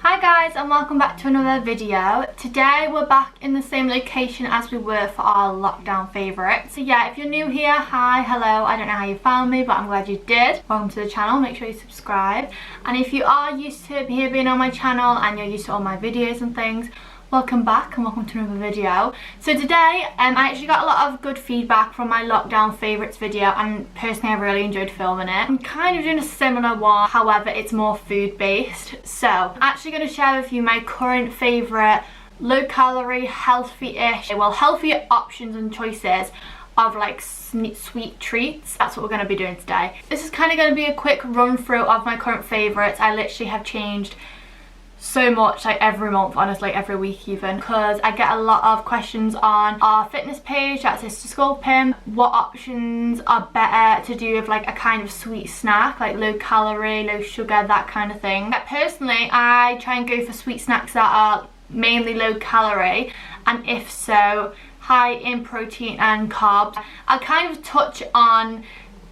Hi guys, and welcome back to another video. Today we're back in the same location as we were for our lockdown favourite. So yeah, if you're new here, hi, hello, I don't know how you found me, but I'm glad you did. Welcome to the channel, make sure you subscribe. And if you are used to being on my channel and you're used to all my videos and things, welcome back and welcome to another video. So today I actually got a lot of good feedback from my lockdown favourites video, and personally I really enjoyed filming it. I'm kind of doing a similar one, however it's more food based. So I'm actually going to share with you my current favourite low calorie, healthy-ish, well, healthier options and choices of like sweet treats. That's what we're going to be doing today. This is kind of going to be a quick run through of my current favourites. I literally have changed so much, like every month, honestly, every week even, because I get a lot of questions on our fitness page, that's Sister Sculpin, what options are better to do with like a kind of sweet snack, like low calorie, low sugar, that kind of thing. But personally, I try and go for sweet snacks that are mainly low calorie, and if so, high in protein and carbs. I'll kind of touch on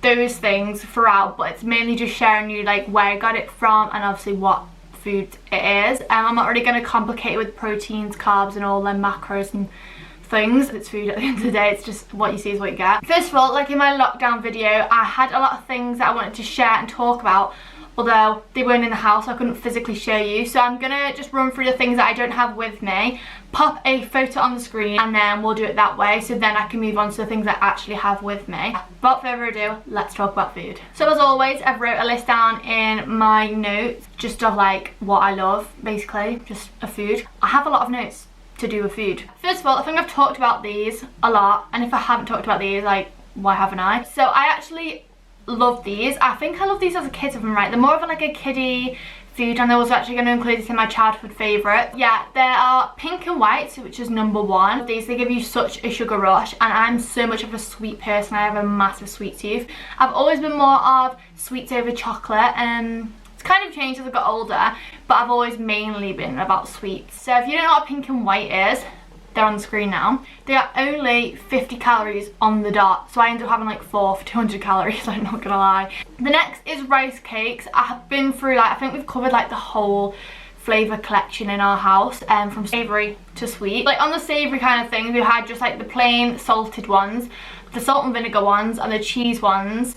those things throughout, but it's mainly just sharing you like where I got it from and obviously what food it is. I'm not really going to complicate it with proteins, carbs and all them macros and things. It's food at the end of the day, it's just what you see is what you get. First of all, like in my lockdown video, I had a lot of things that I wanted to share and talk about, although they weren't in the house, so I couldn't physically show you. So I'm gonna just run through the things that I don't have with me, pop a photo on the screen, and then we'll do it that way, so then I can move on to the things I actually have with me. Without further ado, let's talk about food. So as always, I've wrote a list down in my notes just of like what I love, basically, just a food. I have a lot of notes to do with food. First of all, I think I've talked about these a lot, and if I haven't talked about these, like, why haven't I? So I actually love these. I think I love these as a kid, if I'm right. They're more of like a kiddie food, and I was actually going to include this in my childhood favourite. Yeah, there are pink and whites, which is number one. These, they give you such a sugar rush, and I'm so much of a sweet person. I have a massive sweet tooth. I've always been more of sweets over chocolate, and it's kind of changed as I got older, but I've always mainly been about sweets. So if you don't know what pink and white is, they're on the screen now. They are only 50 calories on the dot, so I end up having like 4 for 200 calories, I'm not gonna lie. The next is rice cakes. I have been through, like, I think we've covered like the whole flavour collection in our house, from savoury to sweet. Like on the savoury kind of things, we had just like the plain salted ones, the salt and vinegar ones, and the cheese ones,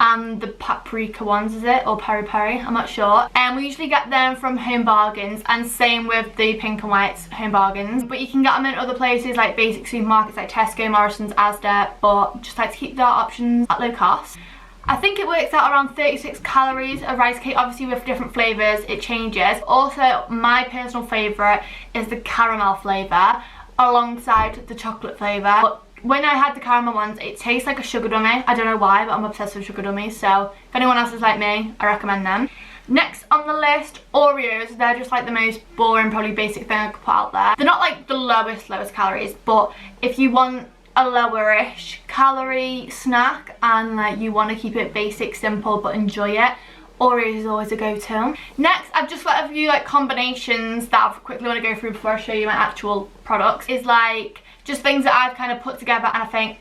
and the paprika ones, is it? Or peri peri, I'm not sure. And we usually get them from Home Bargains, and same with the pink and whites, Home Bargains. But you can get them in other places like basic supermarkets like Tesco, Morrison's, Asda, but just like to keep their options at low cost. I think it works out around 36 calories a rice cake. Obviously with different flavours it changes. Also, my personal favourite is the caramel flavour alongside the chocolate flavour. But when I had the caramel ones, it tastes like a sugar dummy. I don't know why, but I'm obsessed with sugar dummies, so if anyone else is like me, I recommend them. Next on the list, Oreos. They're just like the most boring, probably basic thing I could put out there. They're not like the lowest calories, but if you want a lower-ish calorie snack and like you want to keep it basic, simple, but enjoy it, Oreos is always a go-to. Next, I've just got a few like combinations that I quickly want to go through before I show you my actual products. Is like just things that I've kind of put together and I think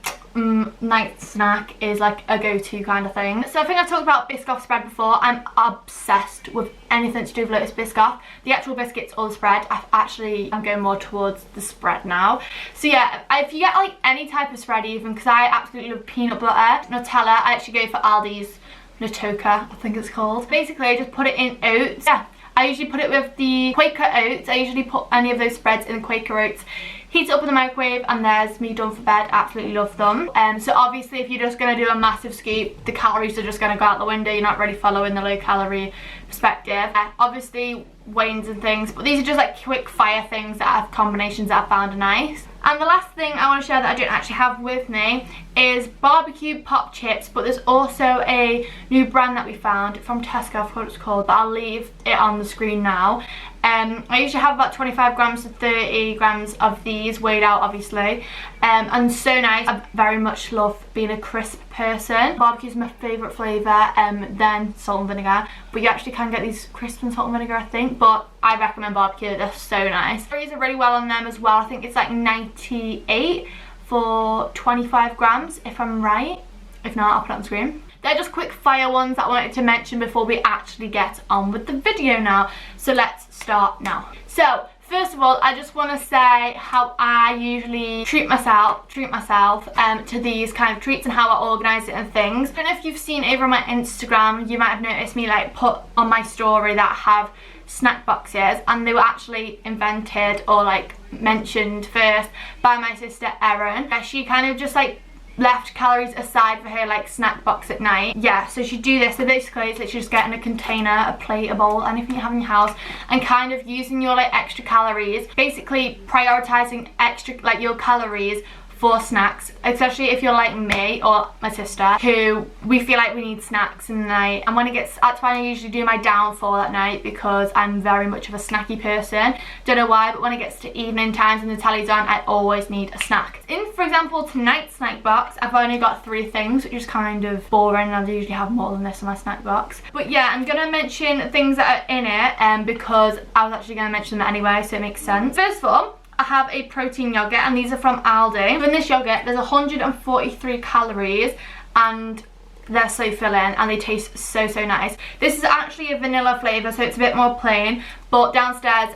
night snack is like a go-to kind of thing. So I think I've talked about Biscoff spread before. I'm obsessed with anything to do with Lotus Biscoff. The actual biscuits or the spread, I'm going more towards the spread now. So yeah, if you get like any type of spread even, because I absolutely love peanut butter, Nutella, I actually go for Aldi's Natoka, I think it's called. Basically I just put it in oats. Yeah, I usually put it with the Quaker oats. I usually put any of those spreads in the Quaker oats, heat it up in the microwave, and there's me done for bed. Absolutely love them. So obviously if you're just going to do a massive scoop, the calories are just going to go out the window. You're not really following the low calorie perspective. Obviously weigh-ins and things, but these are just like quick fire things that have combinations that I found are nice. And the last thing I want to share that I don't actually have with me is barbecue pop chips, but there's also a new brand that we found from Tesco, I forgot what it's called, but I'll leave it on the screen now. I usually have about 25 grams to 30 grams of these, weighed out obviously, and so nice. I very much love being a crisp person. Barbecue is my favourite flavour, then salt and vinegar, but you actually can get these crisp and salt and vinegar I think, but I recommend barbecue, they're so nice. Calories are really well on them as well. I think it's like 98 for 25 grams if I'm right. If not, I'll put it on the screen. they're just quick fire ones that I wanted to mention before we actually get on with the video now. So let's start now. So first of all, I just want to say how I usually treat myself to these kind of treats and how I organise it and things. I don't know if you've seen over on my Instagram, you might have noticed me like put on my story that have snack boxes, and they were actually invented or like mentioned first by my sister Erin. She kind of just like left calories aside for her like snack box at night. Yeah, so she'd do this. So basically it's literally just getting a container, a plate, a bowl, anything you have in your house, and kind of using your like extra calories, basically prioritizing extra like your calories for snacks, especially if you're like me or my sister, who we feel like we need snacks in the night. And when it gets, that's when I usually do my downfall at night, because I'm very much of a snacky person. Don't know why, but when it gets to evening times and the telly's on, I always need a snack. In, for example, tonight's snack box, I've only got 3 things, which is kind of boring. I usually have more than this in my snack box. But yeah, I'm gonna mention things that are in it because I was actually gonna mention them anyway, so it makes sense. First of all, I have a protein yogurt, and these are from Aldi. So in this yogurt there's 143 calories and they're so filling and they taste so nice. This is actually a vanilla flavour, so it's a bit more plain, but downstairs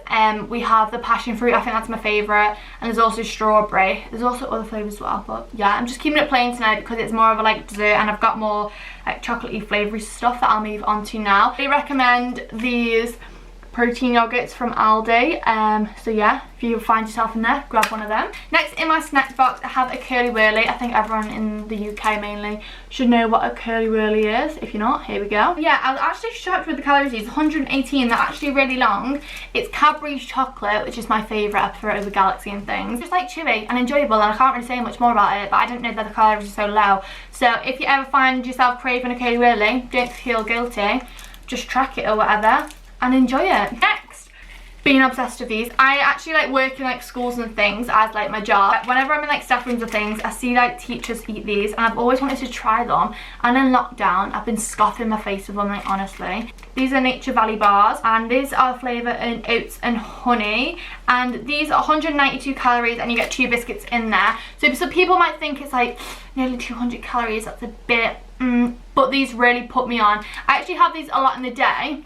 we have the passion fruit. I think that's my favourite, and there's also strawberry. There's also other flavours as well, but yeah, I'm just keeping it plain tonight because it's more of a like dessert, and I've got more like chocolatey flavoury stuff that I'll move on to now. I recommend these protein yogurts from Aldi, so yeah, if you find yourself in there, grab one of them. Next in my snack box I have a curly whirly. I think everyone in the UK mainly should know what a curly whirly is. If you're not, here we go. Yeah, I was actually shocked with the calories. It's 118, they're actually really long. It's Cadbury's chocolate, which is my favourite. I prefer it over Galaxy and things. It's like chewy and enjoyable, and I can't really say much more about it, but I didn't know that the calories are so low. So if you ever find yourself craving a curly whirly, don't feel guilty, just track it or whatever and enjoy it. Next, being obsessed with these. I actually like work in like schools and things as like my job. Whenever I'm in like staff rooms or things, I see like teachers eat these, and I've always wanted to try them. And in lockdown, I've been scoffing my face with them, like honestly. These are Nature Valley bars, and these are flavour in oats and honey, and these are 192 calories, and you get 2 biscuits in there. So people might think it's like nearly 200 calories, that's a bit but these really put me on. I actually have these a lot in the day,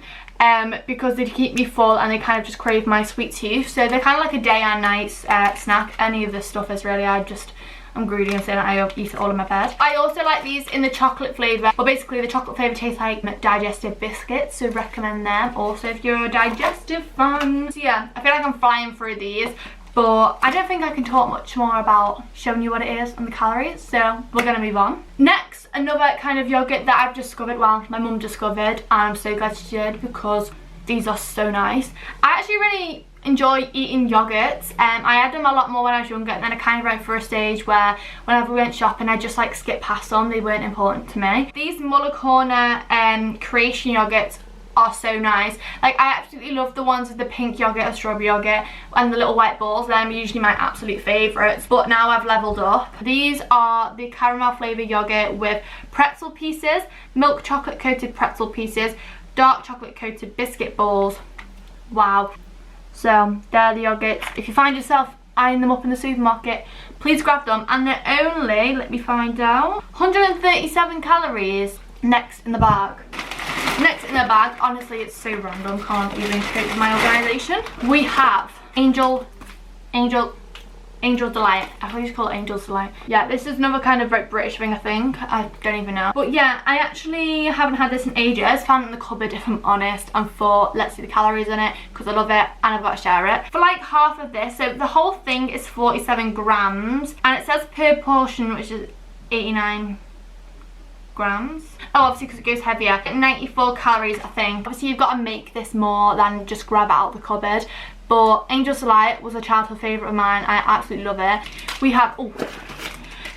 because they keep me full and they kind of just crave my sweet tooth. So they're kind of like a day and night snack. Any of this stuff is really, I'm greedy and saying I eat it all in my bed. I also like these in the chocolate flavour. Well, basically the chocolate flavour tastes like digestive biscuits, so recommend them also if you're a digestive fan. So yeah, I feel like I'm flying through these, but I don't think I can talk much more about showing you what it is and the calories, so we're gonna move on. Next, another kind of yogurt that I've discovered, well, my mum discovered, and I'm so glad she did because these are so nice. I actually really enjoy eating yogurts. I had them a lot more when I was younger, and then I kind of went through a stage where whenever we went shopping I just like skipped past them. They weren't important to me. These Muller Corner creation yogurts are so nice. Like, I absolutely love the ones with the pink yogurt or strawberry yogurt and the little white balls. They're usually my absolute favourites, but now I've leveled up. These are the caramel flavour yogurt with pretzel pieces, milk chocolate coated pretzel pieces, dark chocolate coated biscuit balls. Wow. So they're the yogurts. If you find yourself eyeing them up in the supermarket, please grab them. And they're only, let me find out, 137 calories. Next in the bag. Next in the bag, honestly it's so random, can't even cope with my organisation. We have Angel Delight. I always call it Angel's Delight. Yeah, this is another kind of like British thing, I think. I don't even know. But yeah, I actually haven't had this in ages. Found it in the cupboard, if I'm honest, and thought, let's see the calories in it because I love it and I've got to share it. For like half of this, so the whole thing is 47 grams, and it says per portion, which is 89 grams. Oh, obviously because it goes heavier. 94 calories, I think. Obviously you've got to make this more than just grab it out of the cupboard. But Angel's Delight was a childhood favourite of mine. I absolutely love it. We have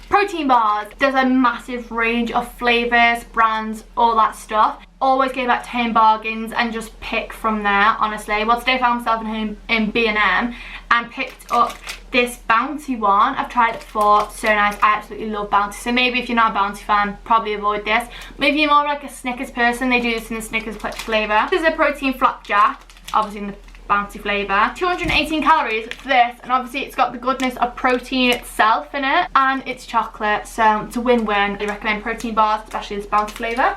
protein bars. There's a massive range of flavours, brands, all that stuff. Always go back to Home Bargains and just pick from there, honestly. Well, today I found myself in B&M and picked up this Bounty one. I've tried it before, so nice. I absolutely love Bounty. So maybe if you're not a Bounty fan, probably avoid this. Maybe you're more like a Snickers person, they do this in the Snickers flavour. This is a protein flapjack, obviously in the bouncy flavour. 218 calories for this, and obviously it's got the goodness of protein itself in it, and it's chocolate, so it's a win-win. I recommend protein bars, especially this bouncy flavour.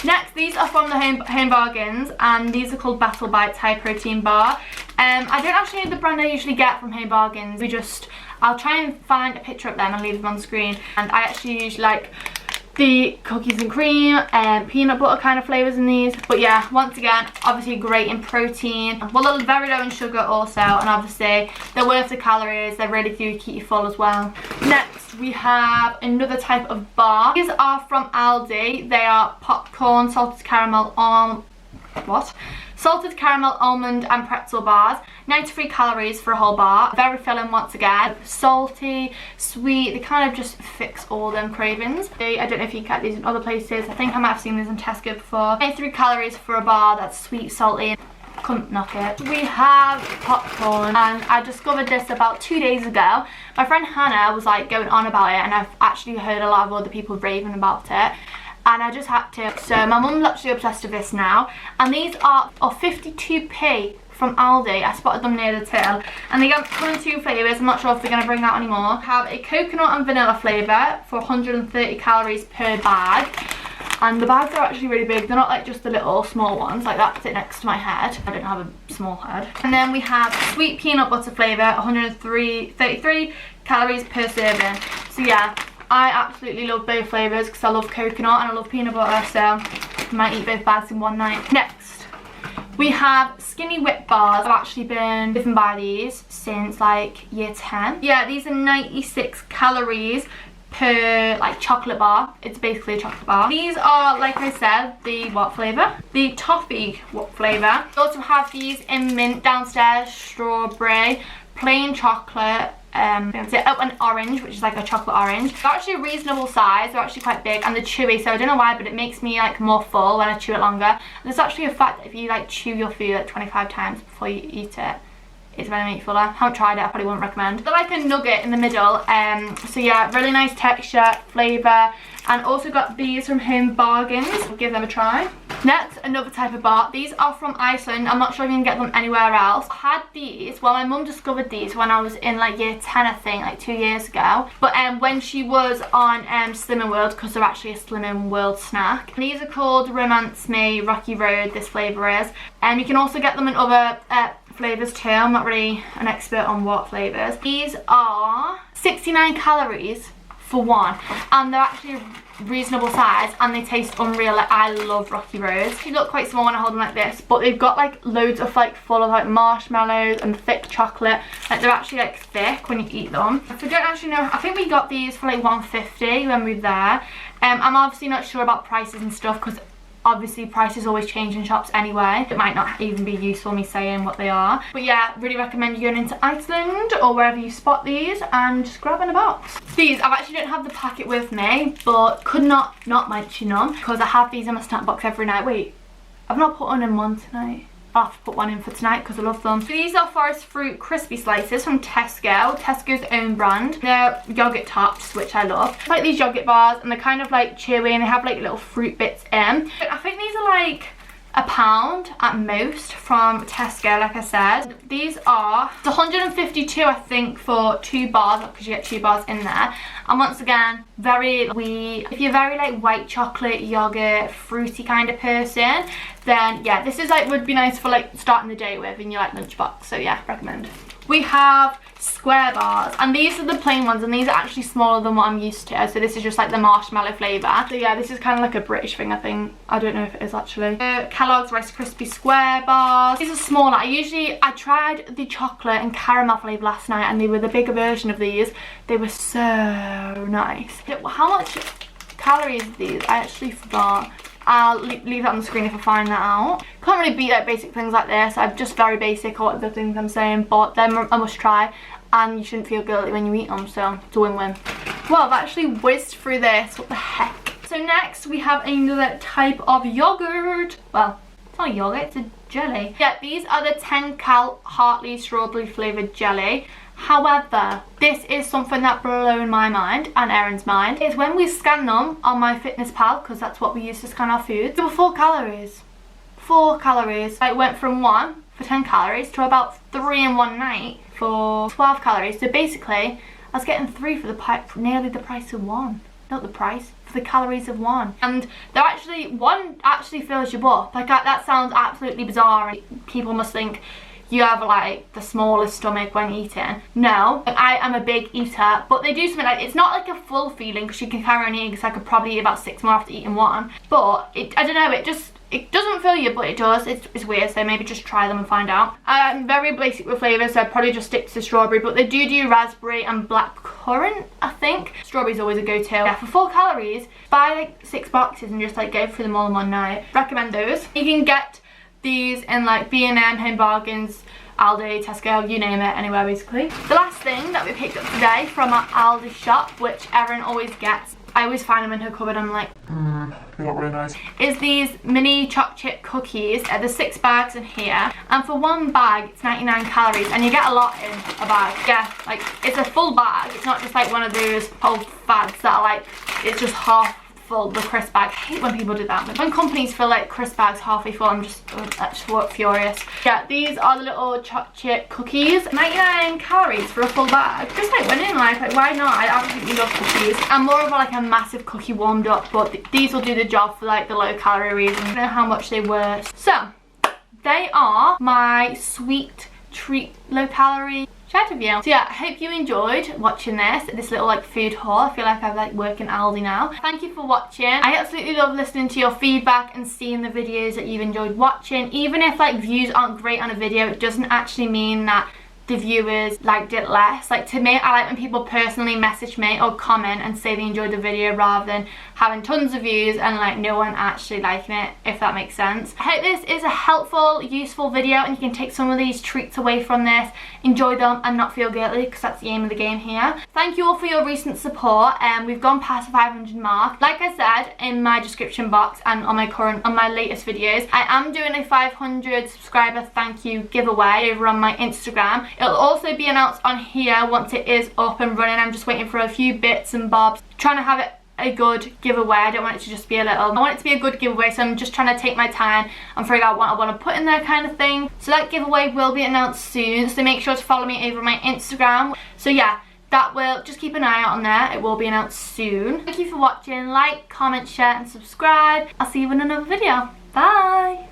Next, these are from the Home Bargains, and these are called Battle Bites High Protein Bar. I don't actually know the brand I usually get from Home Bargains. I'll try and find a picture of them and leave them on screen. And I actually usually like the cookies and cream and peanut butter kind of flavours in these. But yeah, once again, obviously great in protein. Well, they're very low in sugar also, and obviously they're worth the calories. They really do keep you full as well. Next, we have another type of bar. These are from Aldi. They are popcorn, salted caramel, salted caramel, almond and pretzel bars. 93 calories for a whole bar. Very filling once again. Salty, sweet, they kind of just fix all them cravings. I don't know if you get these in other places. I think I might have seen these in Tesco before. 93 calories for a bar that's sweet, salty. Couldn't knock it. We have popcorn, and I discovered this about 2 days ago. My friend Hannah was like going on about it, and I've actually heard a lot of other people raving about it. And I just had to. So my mum's actually obsessed with this now. And these are 52p from Aldi. I spotted them near the till. And they come in 2 flavours. I'm not sure if they're going to bring out anymore. Have a coconut and vanilla flavour for 130 calories per bag. And the bags are actually really big. They're not like just the little small ones. Like that sit next to my head. I don't have a small head. And then we have sweet peanut butter flavour, 33 calories per serving. So yeah, I absolutely love both flavours because I love coconut and I love peanut butter, so I might eat both bags in one night. Next, we have skinny whip bars. I've actually been living by these since like year 10. Yeah, these are 96 calories per like chocolate bar. It's basically a chocolate bar. These are, like I said, the what flavour? The toffee what flavour. We also have these in mint downstairs, strawberry, plain chocolate, and orange, which is like a chocolate orange. They're actually a reasonable size. They're actually quite big and they're chewy, so I don't know why, but it makes me like more full when I chew it longer. And there's actually a fact that if you like chew your food like 25 times before you eat it, it's going to make you fuller. I haven't tried it, I probably wouldn't recommend. They're like a nugget in the middle, so yeah, really nice texture, flavour, and also got these from Home Bargains. I'll give them a try. Next, another type of bar. These are from Iceland. I'm not sure if you can get them anywhere else. I had these, well, my mum discovered these when I was in like year 10, I think, like 2 years ago. But when she was on Slimming World, because they're actually a Slimming World snack. And these are called Romance Me Rocky Road, this flavour is. And you can also get them in other flavours too. I'm not really an expert on what flavours. These are 69 calories for one, and they're actually a reasonable size and they taste unreal. Like, I love Rocky Roads. They look quite small when I hold them like this, but they've got like loads of like full of like marshmallows and thick chocolate. Like, they're actually like thick when you eat them. If I don't actually know, I think we got these for like $1.50 when we were there. I'm obviously not sure about prices and stuff because obviously prices always change in shops anyway. It might not even be useful me saying what they are. But yeah, really recommend you going into Iceland or wherever you spot these and just grabbing a box. These, I actually don't have the packet with me, but could not mention them because I have these in my snack box every night. Wait, I've not put in one tonight. I'll have to put one in for tonight because I love them. So these are Forest Fruit Crispy Slices from Tesco. Tesco's own brand. They're yogurt tops, which I love. I like these yogurt bars and they're kind of like chewy and they have like little fruit bits in. I think these are like £1 at most from Tesco, like I said. These are, it's 152 I think for 2 bars because you get 2 bars in there. And once again, very sweet. If you're very like white chocolate, yogurt, fruity kind of person, then yeah, this is like would be nice for like starting the day with in your like lunchbox. So yeah, recommend. We have square bars, and these are the plain ones, and these are actually smaller than what I'm used to. So this is just like the marshmallow flavour. So yeah, this is kind of like a British thing, I think. I don't know if it is actually. Kellogg's Rice Krispie Square bars. These are smaller. I tried the chocolate and caramel flavour last night, and they were the bigger version of these. They were so nice. How much calories are these? I actually forgot. I'll leave that on the screen if I find that out. Can't really beat like basic things like this. I'm just very basic at the things I'm saying, but they're a must try, and you shouldn't feel guilty when you eat them, so it's a win-win. Well, I've actually whizzed through this. What the heck? So next we have another type of yogurt. Well, it's not a yogurt, it's a jelly. Yeah, these are the 10 cal Hartley strawberry flavoured jelly. However, this is something that blown my mind and Erin's mind. Is when we scan them on MyFitnessPal, because that's what we use to scan our food. There were 4 calories. 4 calories. I went from 1 for 10 calories to about 3 in one night for 12 calories. So basically, I was getting 3 for nearly the price of 1. Not the price, for the calories of 1. And they're actually, 1 actually fills you up. Like that sounds absolutely bizarre and people must think you have like the smallest stomach when eating. No, I am a big eater, but they do something like, it's not like a full feeling because you can carry on eating, because I could probably eat about 6 more after eating 1. But I don't know, it doesn't fill you, but it does. It's weird, so maybe just try them and find out. I'm very basic with flavours, so I'd probably just stick to strawberry, but they do raspberry and black currant, I think. Strawberry's always a go-to. Yeah, for 4 calories, buy like 6 boxes and just like go through them all in one night. Recommend those. You can get these in like B&M, Home Bargains, Aldi, Tesco, you name it, anywhere basically. The last thing that we picked up today from our Aldi shop, which Erin always gets, I always find them in her cupboard, I'm like, they look really nice, is these mini choc chip cookies. There's 6 bags in here, and for 1 bag it's 99 calories, and you get a lot in a bag. Yeah, like it's a full bag. It's not just like one of those old fads that are like, it's just half full, the crisp bag. I hate when people do that. When companies fill like crisp bags halfway full, I'm just furious. Yeah, these are the little choc chip cookies. 99 calories for a full bag. Just like winning life, like why not? I absolutely love cookies. I'm more of like a massive cookie warmed up, but these will do the job for like the low calorie reason. I don't know how much they were. So, they are my sweet treat low calorie shared with you. So yeah, I hope you enjoyed watching this little like food haul. I feel like I'm like working Aldi now. Thank you for watching. I absolutely love listening to your feedback and seeing the videos that you've enjoyed watching. Even if like views aren't great on a video, it doesn't actually mean that the viewers liked it less. Like to me, I like when people personally message me or comment and say they enjoyed the video rather than having tons of views and like no one actually liking it, if that makes sense. I hope this is a helpful, useful video and you can take some of these treats away from this, enjoy them and not feel guilty, because that's the aim of the game here. Thank you all for your recent support, and we've gone past the 500 mark. Like I said in my description box and on my latest videos, I am doing a 500 subscriber thank you giveaway over on my Instagram. It'll also be announced on here once it is up and running. I'm just waiting for a few bits and bobs, trying to have it a good giveaway. I don't want it to just be a little, I want it to be a good giveaway, so I'm just trying to take my time and figure out what I want to put in there kind of thing. So that giveaway will be announced soon, so make sure to follow me over my Instagram. So yeah, that will, just keep an eye out on there, it will be announced soon. Thank you for watching. Like, comment, share and subscribe. I'll see you in another video. Bye.